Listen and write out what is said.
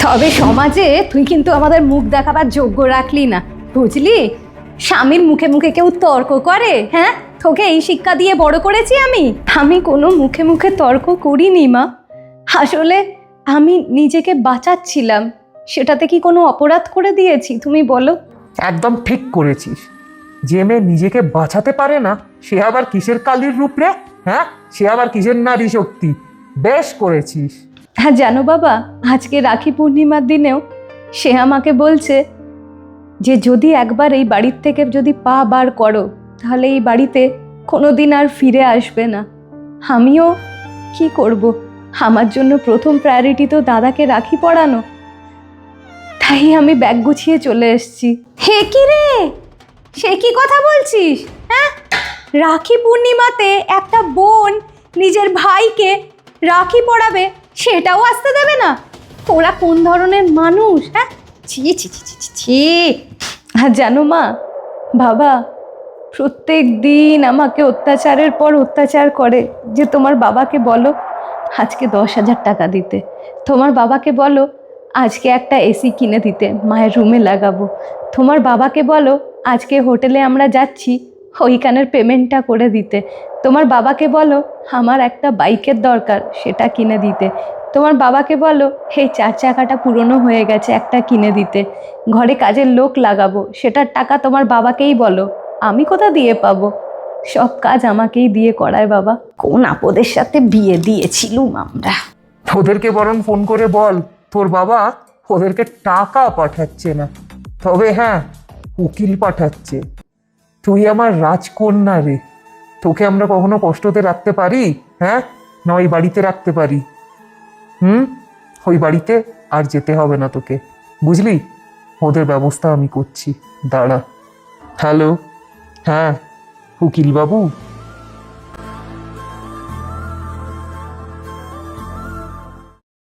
তবে সমাজে তুই কিন্তু আমাদের মুখ দেখাবার যোগ্য রাখলি না, বুঝলি? স্বামীর মুখে মুখে কেউ তর্ক করে? হ্যাঁ, তোকে এই শিক্ষা দিয়ে বড় করেছি আমি? আমি কোনো মুখে মুখে তর্ক করিনি মা। আসলে আমি নিজেকে বাঁচাচ্ছিলাম। সেটাতে কি কোনো অপরাধ করে দিয়েছি তুমি বলো? একদম ঠিক করেছিস। যে মেয়ে নিজেকে বাঁচাতে পারে না সে আবার কিসের কালীর রূপ রে? হ্যাঁ, সে আবার কিসের নারী শক্তি? বেশ করেছিস। হ্যাঁ জানো বাবা, আজকে রাখি পূর্ণিমার দিনেও সে আমাকে বলছে যে যদি একবার এই বাড়ির থেকে যদি পা বার করো তাহলে এই বাড়িতে কোনো দিন আর ফিরে আসবে না। আমিও কি করব, আমার জন্য প্রথম প্রায়োরিটি তো দাদাকে রাখি পরানো। তাই আমি ব্যাগ গুছিয়ে চলে এসেছি। হে কি রে, সে কি কথা বলছিস? হ্যাঁ, রাখি পূর্ণিমাতে একটা বোন নিজের ভাইকে রাখি পরাবে, সেটাও আসতে দেবে না? ওরা কোন ধরনের মানুষ? হ্যাঁ, ছি ছি ছি ছি ছি ছি। আর জানো মা, বাবা প্রত্যেক দিন আমাকে অত্যাচারের পর অত্যাচার করে যে তোমার বাবাকে বলো আজকে 10,000 টাকা দিতে, তোমার বাবাকে বলো আজকে একটা এসি কিনে দিতে, মায়ের রুমে লাগাবো, তোমার বাবাকে বলো আজকে হোটেলে আমরা যাচ্ছি ওইখানের পেমেন্টটা করে দিতে, তোমার বাবাকে বলো আমার একটা বাইকের দরকার সেটা কিনে দিতে, তোমার বাবাকে বলো এই 4 চাকাটা পুরনো হয়ে গেছে একটা কিনে দিতে, ঘরে কাজের লোক লাগাবো সেটার টাকা তোমার বাবাকেই বলো, আমি কোথা দিয়ে পাবো? সব কাজ আমাকেই দিয়ে করায় বাবা। কোন আপদের সাথে বিয়ে দিয়েছিলুম আমরা। ওদেরকে বরং ফোন করে বল তোর বাবা ওদেরকে টাকা পাঠাচ্ছে না, তবে হ্যাঁ উকিল পাঠাচ্ছে। তুই আমার রাজকন্যা রে, তোকে আমরা কখনো কষ্টতে রাখতে পারি? হ্যাঁ, না ওই বাড়িতে রাখতে পারি? ওই বাড়িতে আর যেতে হবে না তোকে, বুঝলি? ওদের ব্যবস্থা আমি করছি, দাঁড়া। হ্যালো, হ্যাঁ উকিল বাবু,